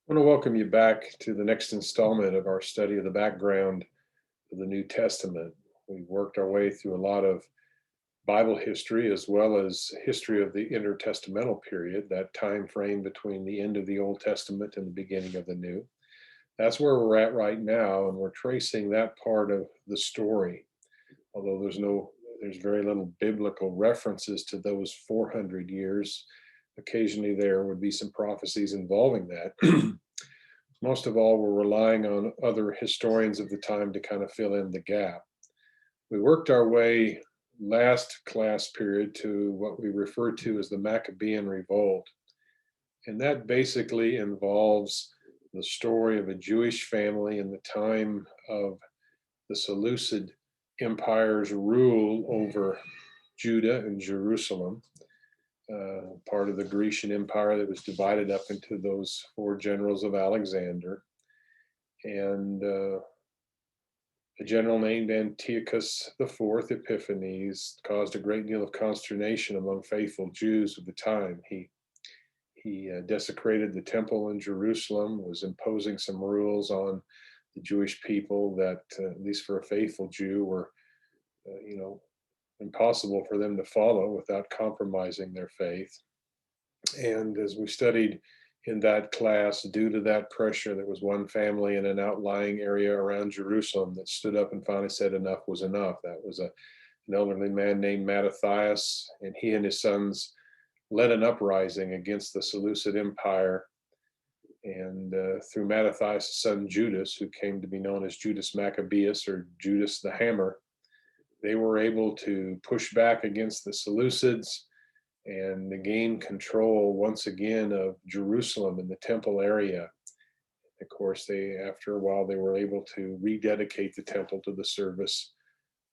I want to welcome you back to the next installment of our study of the background of the New Testament. We've worked our way through a lot of Bible history as well as history of the intertestamental period, that time frame between the end of the Old Testament and the beginning of the New. That's where we're at right now, and we're tracing that part of the story. Although there's very little biblical references to those 400 years. Occasionally there would be some prophecies involving that. Most of all, we're relying on other historians of the time to kind of fill in the gap. We worked our way last class period to what we refer to as the Maccabean Revolt. And that basically involves the story of a Jewish family in the time of the Seleucid Empire's rule over Judah and Jerusalem, part of the Grecian Empire that was divided up into those four generals of Alexander. And a general named Antiochus IV Epiphanes caused a great deal of consternation among faithful Jews of the time. He desecrated the temple in Jerusalem, was imposing some rules on the Jewish people that, at least for a faithful Jew, were, impossible for them to follow without compromising their faith. And as we studied in that class, due to that pressure, there was one family in an outlying area around Jerusalem that stood up and finally said enough was enough. That was an elderly man named Mattathias, and he and his sons led an uprising against the Seleucid Empire. And through Mattathias' son Judas, who came to be known as Judas Maccabeus or Judas the Hammer, they were able to push back against the Seleucids and gain control once again of Jerusalem and the temple area. Of course, after a while, they were able to rededicate the temple to the service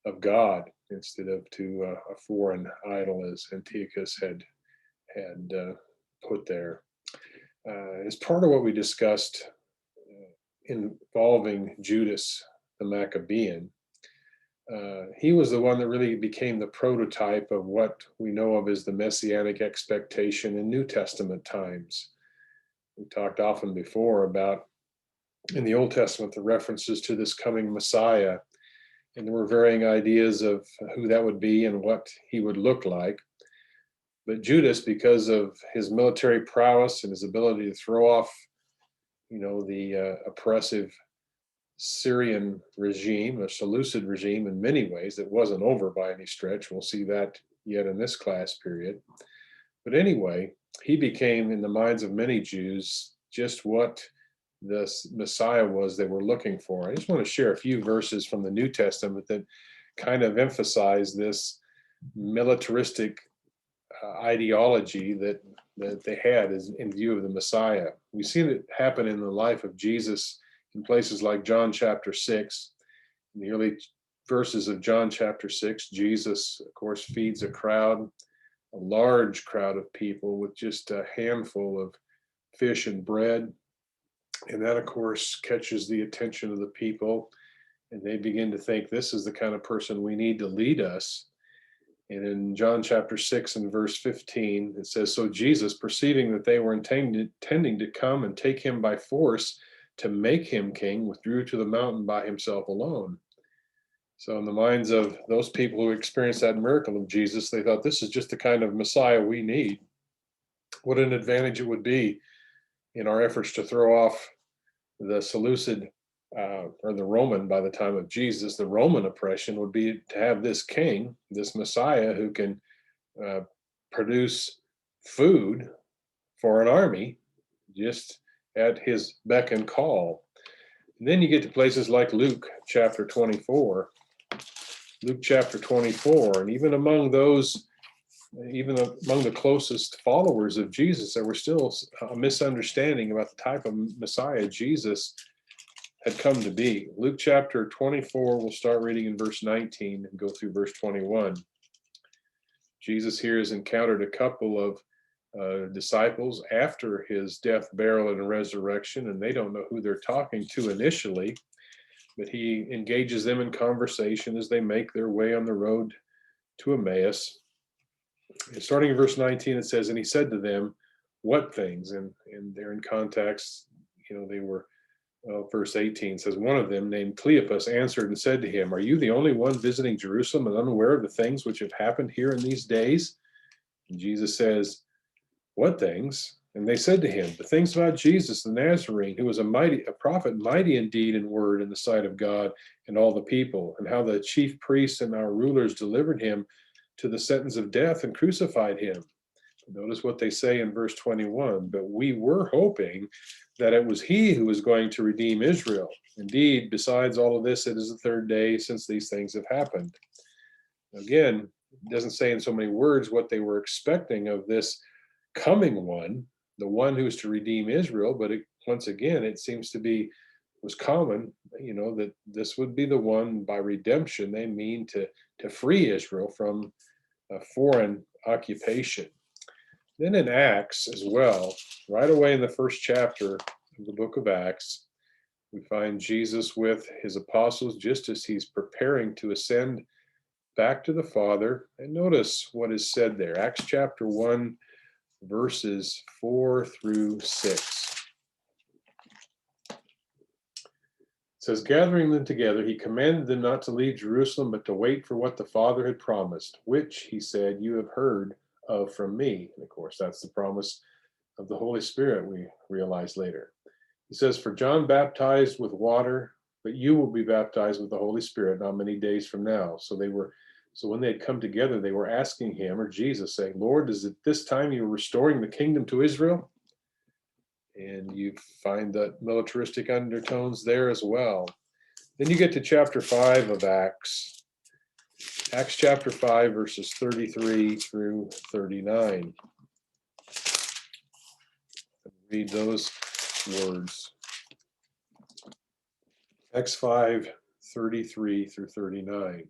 of God instead of to a foreign idol, as Antiochus had put there. As part of what we discussed involving Judas the Maccabean, he was the one that really became the prototype of what we know of as the messianic expectation in New Testament times. We talked often before about, in the Old Testament, the references to this coming Messiah, and there were varying ideas of who that would be and what he would look like. But Judas, because of his military prowess and his ability to throw off, the oppressive Syrian regime, a Seleucid regime in many ways that wasn't over by any stretch. We'll see that yet in this class period. But anyway, he became, in the minds of many Jews, just what the Messiah was they were looking for. I just want to share a few verses from the New Testament that kind of emphasize this militaristic ideology that they had in view of the Messiah. We see it happen in the life of Jesus in places like John chapter 6. In the early verses of John chapter 6, Jesus, of course, feeds a large crowd of people with just a handful of fish and bread. And that, of course, catches the attention of the people. And they begin to think, this is the kind of person we need to lead us. And in John chapter 6 and verse 15, it says, "So Jesus, perceiving that they were intending to come and take him by force to make him king, withdrew to the mountain by himself alone." So in the minds of those people who experienced that miracle of Jesus, they thought, this is just the kind of Messiah we need. What an advantage it would be in our efforts to throw off the Seleucid or the Roman, by the time of Jesus, the Roman oppression would be to have this king, this Messiah who can produce food for an army just at his beck and call. And then you get to places like Luke chapter 24. Luke chapter 24, and even among the closest followers of Jesus, there was still a misunderstanding about the type of Messiah Jesus had come to be. Luke chapter 24, we'll start reading in verse 19 and go through verse 21. Jesus here has encountered a couple of disciples after his death, burial, and resurrection, and they don't know who they're talking to initially, but he engages them in conversation as they make their way on the road to Emmaus. And starting in verse 19, it says, "And he said to them, 'What things?'" And they're in context, they were, well, verse 18 says, one of them named Cleopas answered and said to him, are you the only one visiting Jerusalem and unaware of the things which have happened here in these days? And Jesus says, what things? And they said to him, the things about Jesus the Nazarene, who was a prophet, mighty indeed in word in the sight of God and all the people, and how the chief priests and our rulers delivered him to the sentence of death and crucified him. Notice what they say in verse 21, but we were hoping that it was he who was going to redeem Israel. Indeed, besides all of this, it is the third day since these things have happened. Again, it doesn't say in so many words what they were expecting of this coming one, the one who's to redeem Israel, but once again, it seems to be, was common, that this would be the one. By redemption, they mean to free Israel from a foreign occupation. Then in Acts as well, right away in the first chapter of the book of Acts, we find Jesus with his apostles just as he's preparing to ascend back to the Father. And notice what is said there. Acts chapter 1, verses 4 through 6. It says, gathering them together, he commanded them not to leave Jerusalem, but to wait for what the Father had promised, which, he said, you have heard of from me. And of course, that's the promise of the Holy Spirit, we realize later. He says, for John baptized with water, but you will be baptized with the Holy Spirit not many days from now. So when they had come together, they were asking him, or Jesus, saying, Lord, is it this time you're restoring the kingdom to Israel? And you find that militaristic undertones there as well. Then you get to chapter 5 of Acts. Acts chapter 5, verses 33 through 39. Read those words. Acts 5, 33 through 39.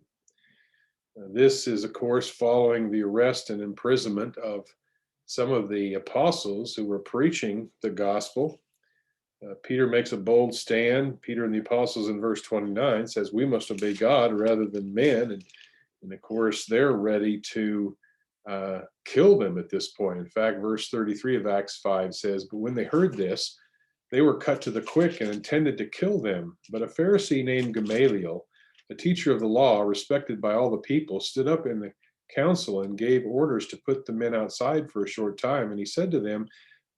This is, of course, following the arrest and imprisonment of some of the apostles who were preaching the gospel. Peter makes a bold stand. Peter and the apostles in verse 29 says, we must obey God rather than men. And of course, they're ready to kill them at this point. In fact, verse 33 of Acts 5 says, but when they heard this, they were cut to the quick and intended to kill them. But a Pharisee named Gamaliel, a teacher of the law, respected by all the people, stood up in the council and gave orders to put the men outside for a short time. And he said to them,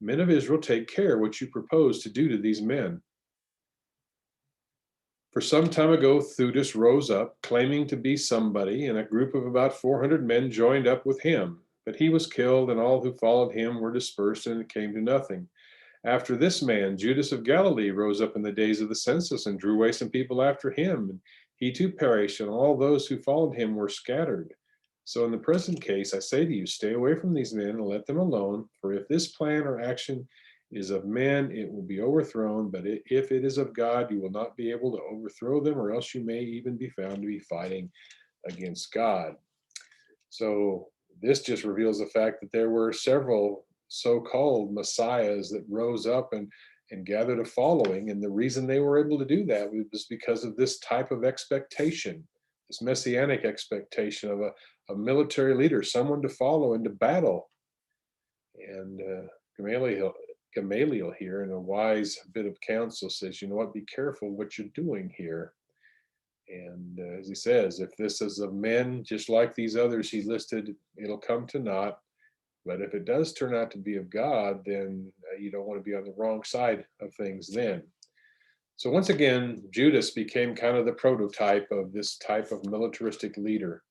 men of Israel, take care what you propose to do to these men. For some time ago, Theudas rose up, claiming to be somebody, and a group of about 400 men joined up with him. But he was killed, and all who followed him were dispersed, and it came to nothing. After this man, Judas of Galilee rose up in the days of the census and drew away some people after him, and he too perished, and all those who followed him were scattered. So in the present case, I say to you, stay away from these men and let them alone, for if this plan or action is of men, it will be overthrown, but if it is of God, you will not be able to overthrow them, or else you may even be found to be fighting against God. So this just reveals the fact that there were several so-called messiahs that rose up and gathered a following. And the reason they were able to do that was because of this type of expectation, this messianic expectation of a military leader, someone to follow into battle. And Gamaliel here, in a wise bit of counsel, says, you know what, be careful what you're doing here. And as he says, if this is of men, just like these others he listed, it'll come to naught. But if it does turn out to be of God, then you don't want to be on the wrong side of things then. So once again, Judas became kind of the prototype of this type of militaristic leader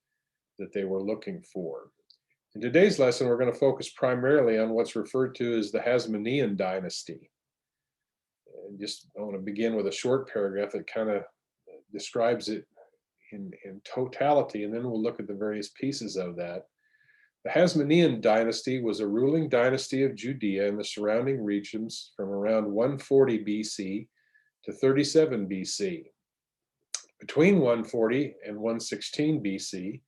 that they were looking for. In today's lesson, we're going to focus primarily on what's referred to as the Hasmonean dynasty. And I want to begin with a short paragraph that kind of describes it in totality, and then we'll look at the various pieces of that. The Hasmonean dynasty was a ruling dynasty of Judea and the surrounding regions from around 140 BC to 37 BC. Between 140 and 116 BC,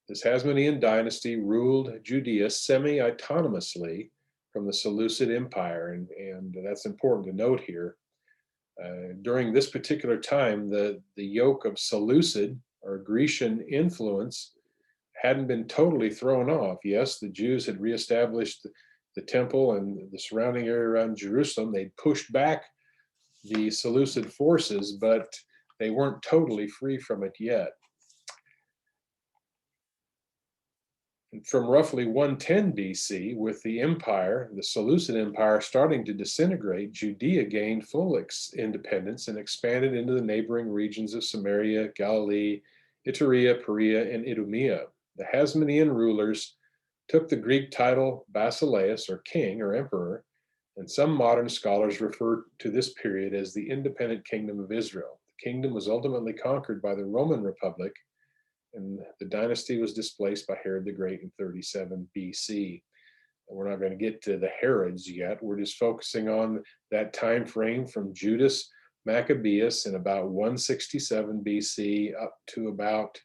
this Hasmonean dynasty ruled Judea semi-autonomously from the Seleucid Empire, and that's important to note here. During this particular time, the yoke of Seleucid or Grecian influence hadn't been totally thrown off. Yes, the Jews had reestablished the temple and the surrounding area around Jerusalem. They'd pushed back the Seleucid forces, but they weren't totally free from it yet. From roughly 110 BC, with the empire, the Seleucid Empire, starting to disintegrate, Judea gained full independence and expanded into the neighboring regions of Samaria, Galilee, Iturea, Perea, and Idumea. The Hasmonean rulers took the Greek title Basileus, or king or emperor, and some modern scholars refer to this period as the independent kingdom of Israel. The kingdom was ultimately conquered by the Roman Republic, and the dynasty was displaced by Herod the Great in 37 BC. And we're not going to get to the Herods yet. We're just focusing on that time frame from Judas Maccabeus in about 167 BC up to about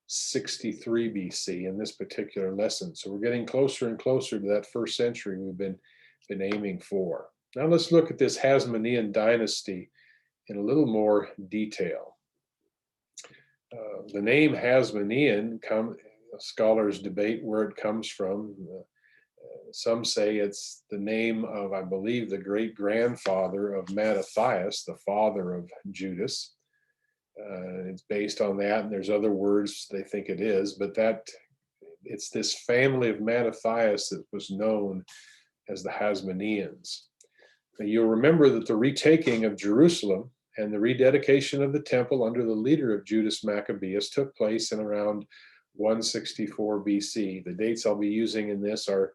63 BC in this particular lesson. So we're getting closer and closer to that first century we've been aiming for. Now let's look at this Hasmonean dynasty in a little more detail. The name Hasmonean, scholars debate where it comes from. Some say it's the name of, I believe, the great-grandfather of Mattathias, the father of Judas. It's based on that, and there's other words they think it is, but it's this family of Mattathias that was known as the Hasmoneans. Now, you'll remember that the retaking of Jerusalem and the rededication of the temple under the leader of Judas Maccabeus took place in around 164 BC. The dates I'll be using in this are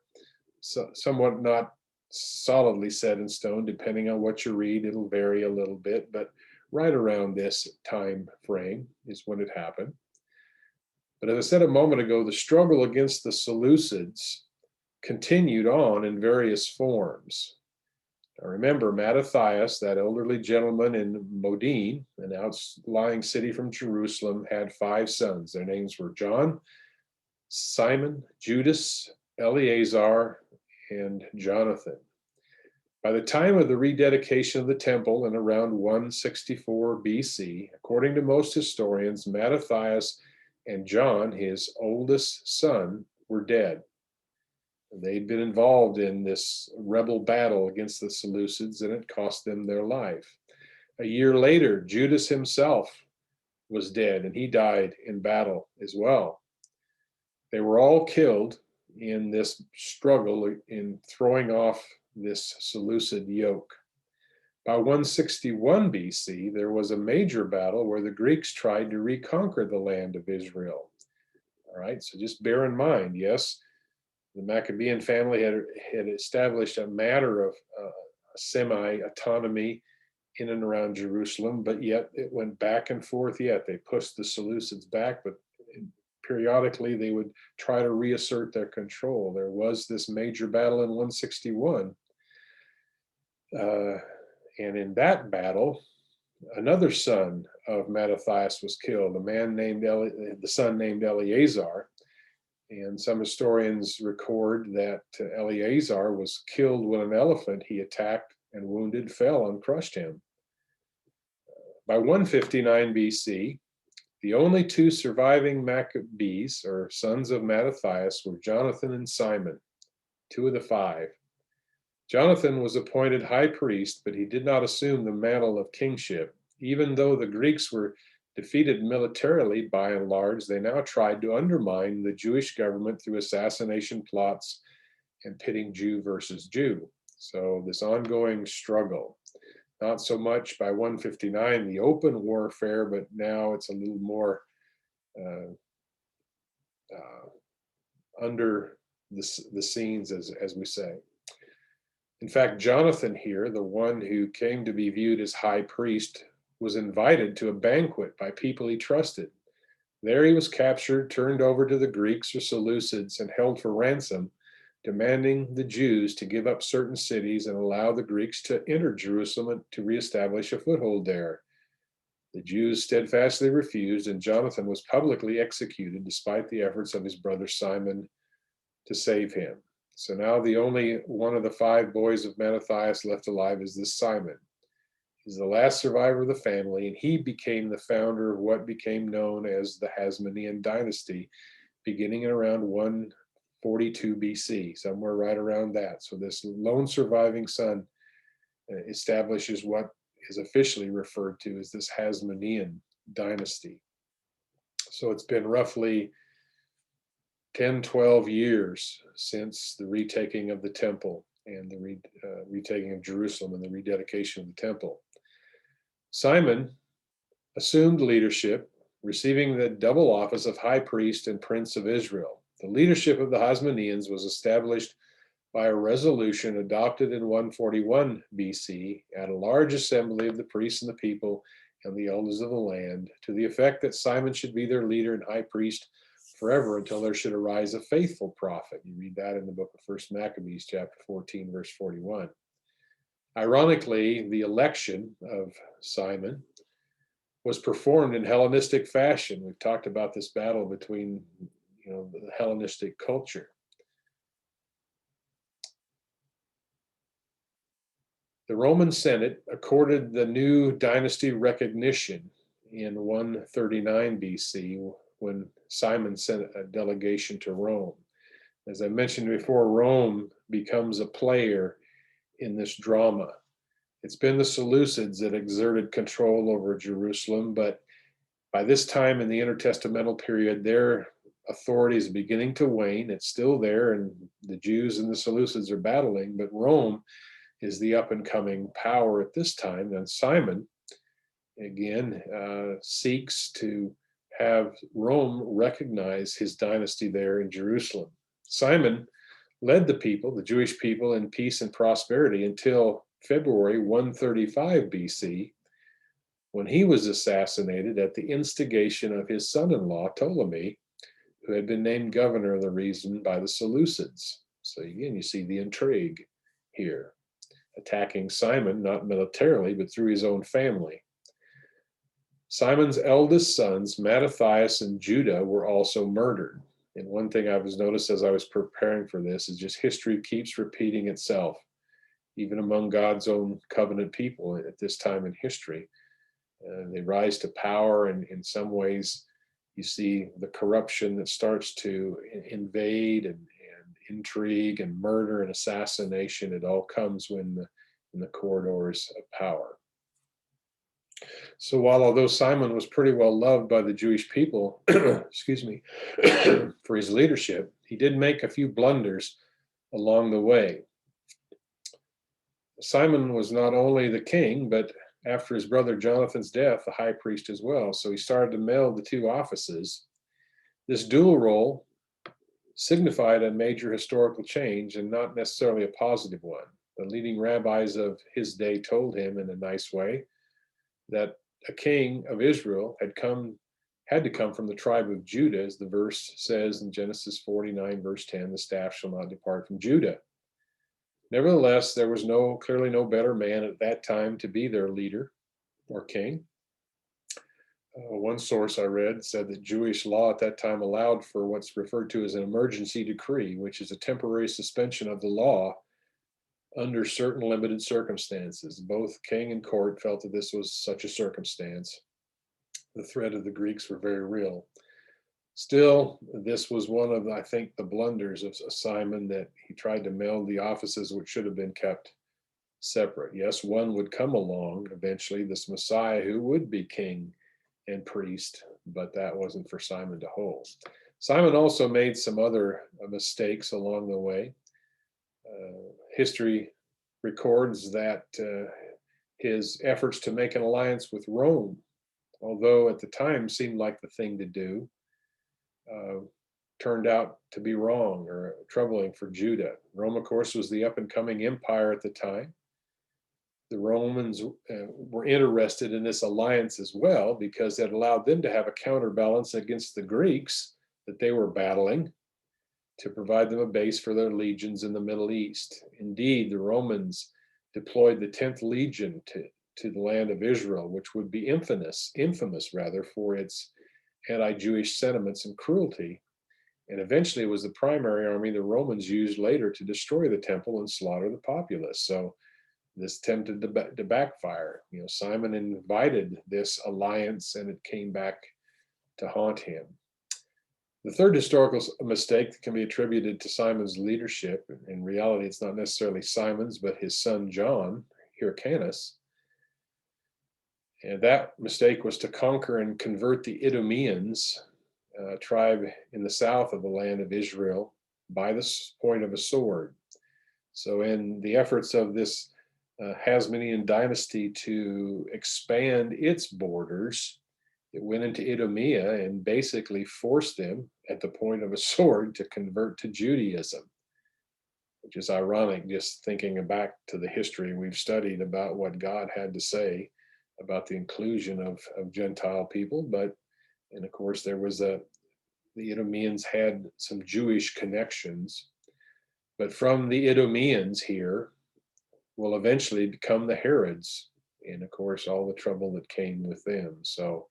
somewhat not solidly set in stone. Depending on what you read, it'll vary a little bit, but right around this time frame is when it happened. But as I said a moment ago, the struggle against the Seleucids continued on in various forms. Now remember, Mattathias, that elderly gentleman in Modin, an outlying city from Jerusalem, had 5 sons. Their names were John, Simon, Judas, Eleazar, and Jonathan. By the time of the rededication of the temple in around 164 BC, according to most historians, Mattathias and John, his oldest son, were dead. They'd been involved in this rebel battle against the Seleucids, and it cost them their life. A year later, Judas himself was dead, and he died in battle as well. They were all killed in this struggle in throwing off this Seleucid yoke. By 161 BC, there was a major battle where the Greeks tried to reconquer the land of Israel. All right, so just bear in mind, yes, the Maccabean family had established a matter of semi-autonomy in and around Jerusalem, but yet it went back and forth yet. They pushed the Seleucids back, but periodically they would try to reassert their control. There was this major battle in 161. And in that battle, another son of Mattathias was killed, a man named the son named Eleazar. And some historians record that Eleazar was killed when an elephant he attacked and wounded fell and crushed him. By 159 BC, the only 2 surviving Maccabees, or sons of Mattathias, were Jonathan and Simon, 2 of the 5. Jonathan was appointed high priest, but he did not assume the mantle of kingship. Even though the Greeks were defeated militarily by and large, they now tried to undermine the Jewish government through assassination plots and pitting Jew versus Jew. So this ongoing struggle, not so much by 159, the open warfare, but now it's a little more under the scenes, as we say. In fact, Jonathan here, the one who came to be viewed as high priest, was invited to a banquet by people he trusted. There he was captured, turned over to the Greeks or Seleucids, and held for ransom, demanding the Jews to give up certain cities and allow the Greeks to enter Jerusalem to reestablish a foothold there. The Jews steadfastly refused, and Jonathan was publicly executed despite the efforts of his brother Simon to save him. So now the only one of the 5 boys of Mattathias left alive is this Simon. He's the last survivor of the family, and he became the founder of what became known as the Hasmonean dynasty, beginning in around 142 BC, somewhere right around that. So this lone surviving son establishes what is officially referred to as this Hasmonean dynasty. So it's been roughly 10, 12 years since the retaking of the temple and the retaking of Jerusalem and the rededication of the temple. Simon assumed leadership, receiving the double office of high priest and prince of Israel. The leadership of the Hasmoneans was established by a resolution adopted in 141 BC at a large assembly of the priests and the people and the elders of the land, to the effect that Simon should be their leader and high priest forever until there should arise a faithful prophet. You read that in the book of 1 Maccabees, chapter 14, verse 41. Ironically, the election of Simon was performed in Hellenistic fashion. We've talked about this battle between, the Hellenistic culture. The Roman Senate accorded the new dynasty recognition in 139 BC when Simon sent a delegation to Rome. As I mentioned before, Rome becomes a player in this drama. It's been the Seleucids that exerted control over Jerusalem, but by this time in the intertestamental period, their authority is beginning to wane. It's still there, and the Jews and the Seleucids are battling, but Rome is the up-and-coming power at this time. And Simon, again, seeks to have Rome recognize his dynasty there in Jerusalem. Simon led the people, the Jewish people, in peace and prosperity until February 135 BC, when he was assassinated at the instigation of his son-in-law, Ptolemy, who had been named governor of the region by the Seleucids. So again, you see the intrigue here, attacking Simon, not militarily, but through his own family. Simon's eldest sons, Mattathias and Judah, were also murdered. And one thing I was noticed as I was preparing for this is just history keeps repeating itself, even among God's own covenant people at this time in history. They rise to power, and in some ways you see the corruption that starts to invade and intrigue and murder and assassination. It all comes in the corridors of power. So while although Simon was pretty well loved by the Jewish people, excuse me, for his leadership, he did make a few blunders along the way. Simon was not only the king, but after his brother Jonathan's death, the high priest as well. So he started to meld the two offices. This dual role signified a major historical change and not necessarily a positive one. The leading rabbis of his day told him in a nice way that a king of Israel had to come from the tribe of Judah, as the verse says in Genesis 49, verse 10, the staff shall not depart from Judah. Nevertheless, there was clearly no better man at that time to be their leader or king. One source I read said that Jewish law at that time allowed for what's referred to as an emergency decree, which is a temporary suspension of the law under certain limited circumstances. Both king and court felt that this was such a circumstance. The threat of the Greeks were very real. Still, this was one of, I think, the blunders of Simon, that he tried to meld the offices which should have been kept separate. Yes, one would come along eventually, this Messiah who would be king and priest, but that wasn't for Simon to hold. Simon also made some other mistakes along the way. History records that his efforts to make an alliance with Rome, although at the time seemed like the thing to do, turned out to be wrong or troubling for Judah. Rome, of course, was the up-and-coming empire at the time. The Romans were interested in this alliance as well because it allowed them to have a counterbalance against the Greeks that they were battling, to provide them a base for their legions in the Middle East. Indeed, the Romans deployed the 10th Legion to the land of Israel, which would be infamous for its anti-Jewish sentiments and cruelty. And eventually it was the primary army the Romans used later to destroy the temple and slaughter the populace. So this tended to backfire. Simon invited this alliance and it came back to haunt him. The third historical mistake that can be attributed to Simon's leadership, in reality it's not necessarily Simon's, but his son John, Hyrcanus, And that mistake was to conquer and convert the Idumeans, tribe in the south of the land of Israel, by the point of a sword. So, in the efforts of this Hasmonean dynasty to expand its borders, it went into Idumea and basically forced them at the point of a sword to convert to Judaism, which is ironic, just thinking back to the history we've studied about what God had to say about the inclusion of Gentile people. But, and of course, there was the Idumeans had some Jewish connections, but from the Idumeans here will eventually become the Herods, and of course, all the trouble that came with them. So,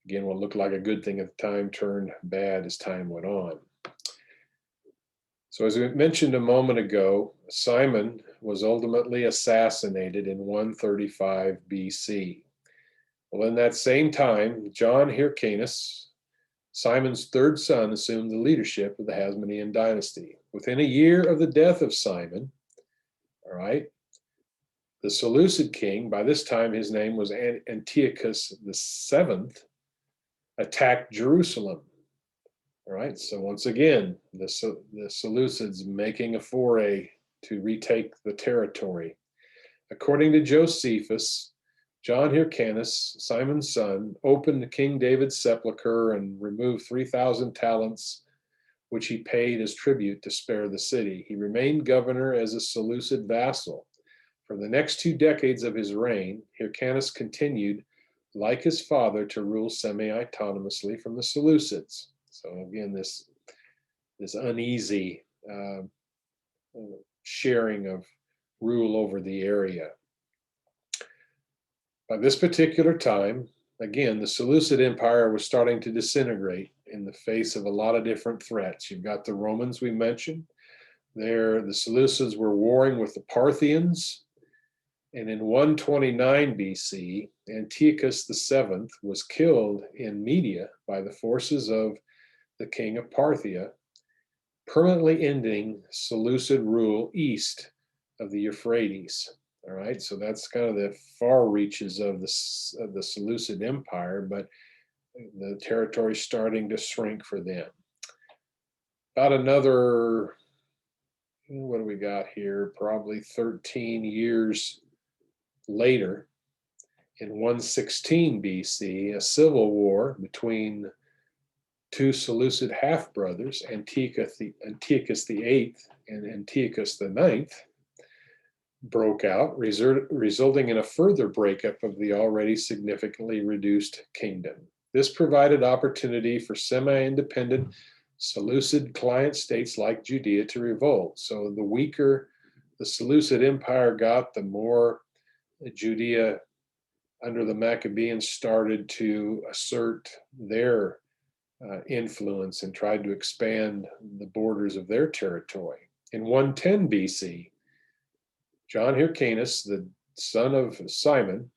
again, what looked like a good thing at the time turned bad as time went on. So, as we mentioned a moment ago, Simon was ultimately assassinated in 135 BC. Well, in that same time, John Hyrcanus, Simon's third son, assumed the leadership of the Hasmonean dynasty. Within a year of the death of Simon, all right, the Seleucid king, by this time his name was Antiochus VII, attacked Jerusalem. All right, so once again, the Seleucids making a foray to retake the territory. According to Josephus, John Hyrcanus, Simon's son, opened King David's sepulchre and removed 3,000 talents, which he paid as tribute to spare the city. He remained governor as a Seleucid vassal. For the next 2 decades of his reign, Hyrcanus continued, like his father, to rule semi-autonomously from the Seleucids. So again, this uneasy sharing of rule over the area. By this particular time, again, the Seleucid Empire was starting to disintegrate in the face of a lot of different threats. You've got the Romans we mentioned. There, the Seleucids were warring with the Parthians. And in 129 BC, Antiochus VII was killed in Media by the forces of the king of Parthia, permanently ending Seleucid rule east of the Euphrates. All right, so that's kind of the far reaches of the Seleucid Empire, but the territory starting to shrink for them. About another, what do we got here? Probably 13 years later, in 116 BC, a civil war between two Seleucid half-brothers, Antiochus VIII and Antiochus IX, broke out, resulting in a further breakup of the already significantly reduced kingdom. This provided opportunity for semi-independent Seleucid client states like Judea to revolt. So the weaker the Seleucid Empire got, the more Judea under the Maccabees started to assert their influence and tried to expand the borders of their territory. In 110 BC, John Hyrcanus, the son of Simon,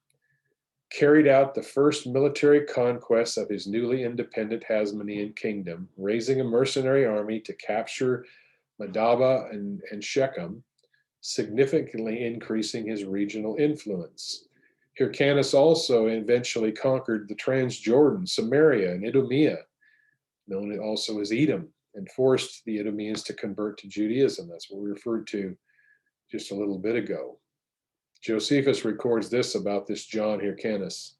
carried out the first military conquest of his newly independent Hasmonean kingdom, raising a mercenary army to capture Madaba and Shechem, significantly increasing his regional influence. Hyrcanus also eventually conquered the Transjordan, Samaria, and Idumea, known also as Edom, and forced the Idumeans to convert to Judaism. That's what we referred to just a little bit ago. Josephus records this about this John Hyrcanus.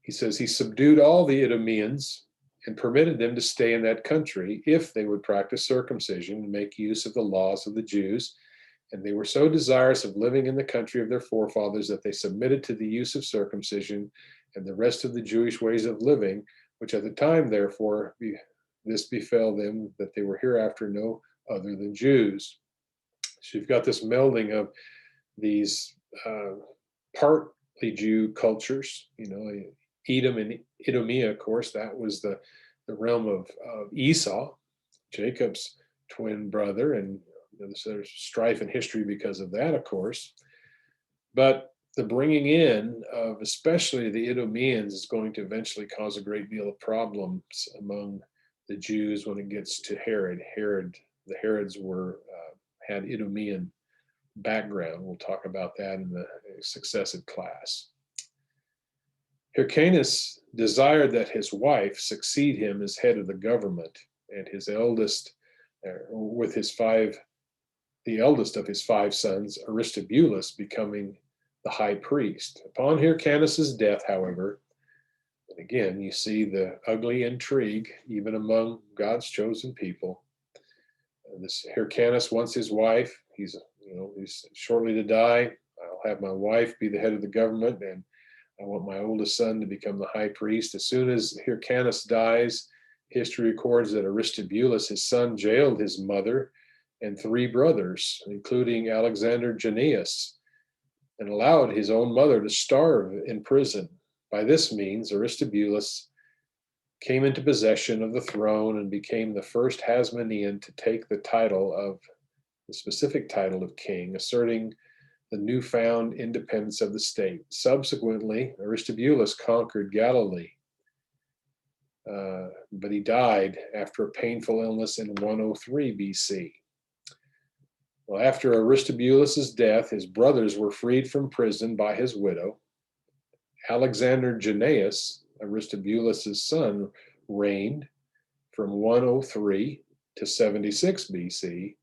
He says, he subdued all the Idumeans and permitted them to stay in that country if they would practice circumcision and make use of the laws of the Jews. And they were so desirous of living in the country of their forefathers that they submitted to the use of circumcision and the rest of the Jewish ways of living, which at the time, therefore, this befell them that they were hereafter no other than Jews. So you've got this melding of these partly Jew cultures, Edom and Idumea, of course, that was the realm of Esau, Jacob's twin brother, and there's strife in history because of that, of course. But the bringing in of especially the Idumeans is going to eventually cause a great deal of problems among the Jews when it gets to Herod. The Herods had Idumean background. We'll talk about that in the successive class. Hyrcanus desired that his wife succeed him as head of the government, and his eldest, with the eldest of his 5 sons, Aristobulus, becoming the high priest. Upon Hyrcanus's death, however, and again, you see the ugly intrigue even among God's chosen people. This Hyrcanus wants his wife. He's shortly to die. I'll have my wife be the head of the government, and I want my oldest son to become the high priest. As soon as Hyrcanus dies, history records that Aristobulus, his son, jailed his mother and 3 brothers, including Alexander Jannaeus, and allowed his own mother to starve in prison. By this means, Aristobulus came into possession of the throne and became the first Hasmonean to take the specific title of king, asserting the newfound independence of the state. Subsequently, Aristobulus conquered Galilee, but he died after a painful illness in 103 BC. Well, after Aristobulus's death, his brothers were freed from prison by his widow. Alexander Jannaeus, Aristobulus's son, reigned from 103 to 76 BC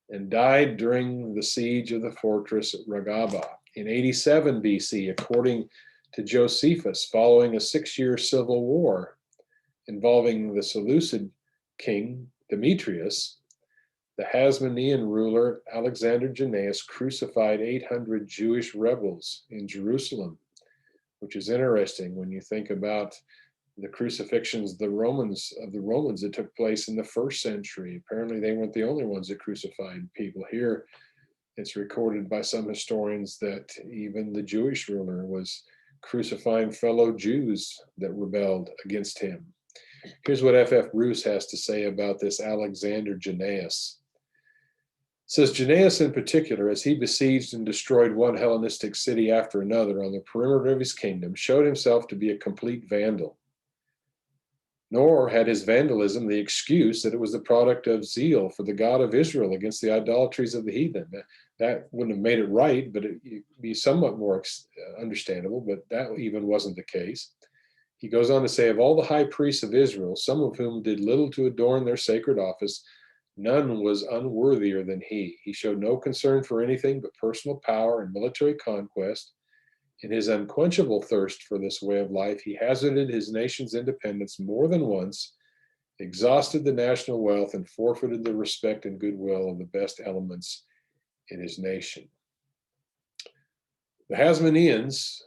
and died during the siege of the fortress Ragaba in 87 BC, according to Josephus, following a 6-year civil war involving the Seleucid king Demetrius. The Hasmonean ruler Alexander Jannaeus crucified 800 Jewish rebels in Jerusalem, which is interesting when you think about the crucifixions of the Romans that took place in the 1st century. Apparently they weren't the only ones that crucified people. Here it's recorded by some historians that even the Jewish ruler was crucifying fellow Jews that rebelled against him. Here's what F.F. Bruce has to say about this Alexander Jannaeus. Says Jannaeus in particular, as he besieged and destroyed one Hellenistic city after another on the perimeter of his kingdom, showed himself to be a complete vandal. Nor had his vandalism the excuse that it was the product of zeal for the God of Israel against the idolatries of the heathen. That wouldn't have made it right, but it'd be somewhat more understandable, but that even wasn't the case. He goes on to say, of all the high priests of Israel, some of whom did little to adorn their sacred office, none was unworthier than he. He showed no concern for anything but personal power and military conquest. In his unquenchable thirst for this way of life, he hazarded his nation's independence more than once, exhausted the national wealth, and forfeited the respect and goodwill of the best elements in his nation. The Hasmoneans,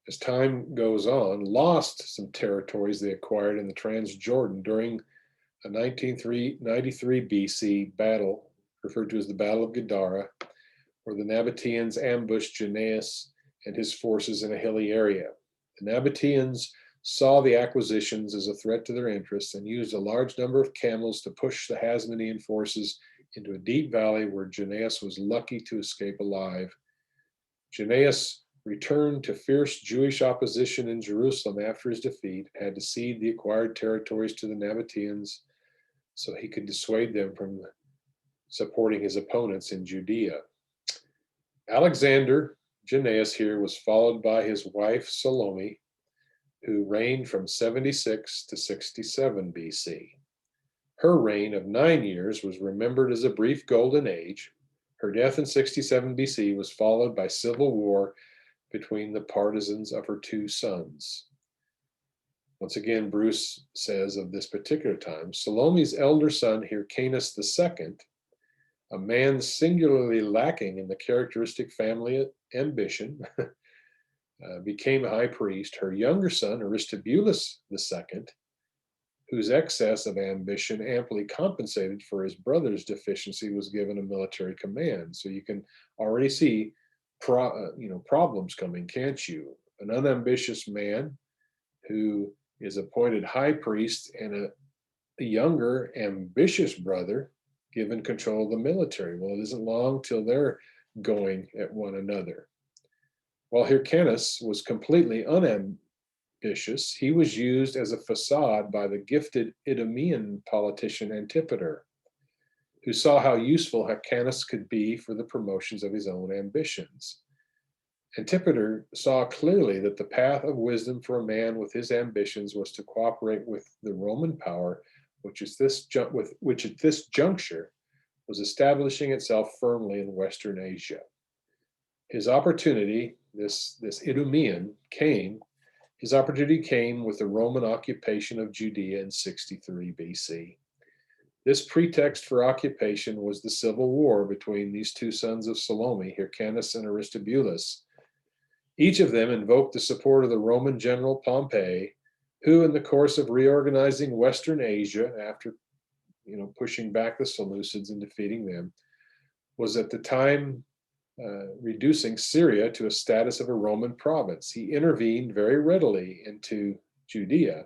as time goes on, lost some territories they acquired in the Transjordan during a 1993 BC battle, referred to as the Battle of Gadara, where the Nabateans ambushed Jannaeus and his forces in a hilly area. The Nabateans saw the acquisitions as a threat to their interests and used a large number of camels to push the Hasmonean forces into a deep valley where Jannaeus was lucky to escape alive. Jannaeus returned to fierce Jewish opposition in Jerusalem after his defeat, had to cede the acquired territories to the Nabateans so he could dissuade them from supporting his opponents in Judea. Alexander Jannaeus here was followed by his wife Salome, who reigned from 76 to 67 BC. Her reign of 9 years was remembered as a brief golden age. Her death in 67 BC was followed by civil war between the partisans of her 2 sons. Once again, Bruce says of this particular time, Salome's elder son, Hyrcanus II, a man singularly lacking in the characteristic family ambition, became high priest. Her younger son, Aristobulus II, whose excess of ambition amply compensated for his brother's deficiency, was given a military command. So you can already see problems coming, can't you? An unambitious man who is appointed high priest and a younger ambitious brother given control of the military. Well, it isn't long till they're going at one another. While Hyrcanus was completely unambitious, he was used as a facade by the gifted Idumean politician Antipater, who saw how useful Hyrcanus could be for the promotions of his own ambitions. Antipater saw clearly that the path of wisdom for a man with his ambitions was to cooperate with the Roman power, which at this juncture was establishing itself firmly in Western Asia. His opportunity, this Idumean, his opportunity came with the Roman occupation of Judea in 63 BC. This pretext for occupation was the civil war between these two sons of Salome, Hyrcanus and Aristobulus. Each of them invoked the support of the Roman general Pompey, who, in the course of reorganizing Western Asia after pushing back the Seleucids and defeating them, was at the time reducing Syria to a status of a Roman province. He intervened very readily into Judea,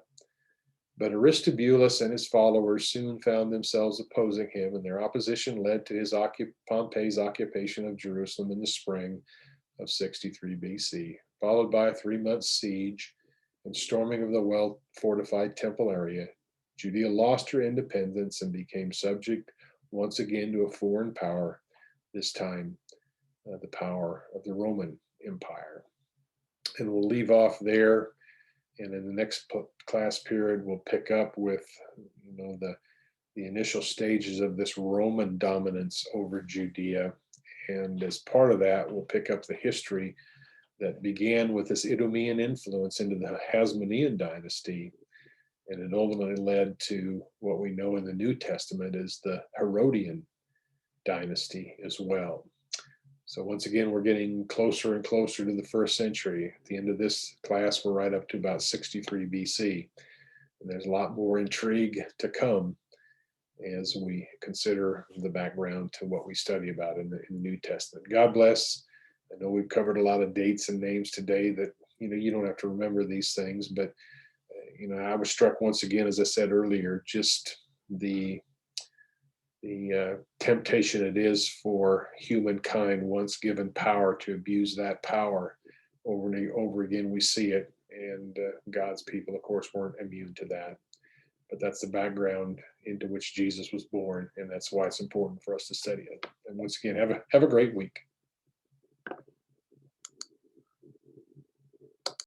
but Aristobulus and his followers soon found themselves opposing him, and their opposition led to Pompey's occupation of Jerusalem in the spring of 63 BC, followed by a 3-month siege and storming of the well-fortified temple area. Judea lost her independence and became subject once again to a foreign power, this time the power of the Roman Empire. And we'll leave off there. And in the next class period, we'll pick up with the initial stages of this Roman dominance over Judea. And as part of that, we'll pick up the history that began with this Idumean influence into the Hasmonean dynasty. And it ultimately led to what we know in the New Testament as the Herodian dynasty as well. So once again, we're getting closer and closer to the 1st century. At the end of this class, we're right up to about 63 BC. And there's a lot more intrigue to come as we consider the background to what we study about in the New Testament. God bless. I know we've covered a lot of dates and names today that, you don't have to remember these things, but, I was struck once again, as I said earlier, just the temptation it is for humankind, once given power, to abuse that power over and over again. We see it, and God's people, of course, weren't immune to that. But that's the background into which Jesus was born, and that's why it's important for us to study it. And once again, have a great week.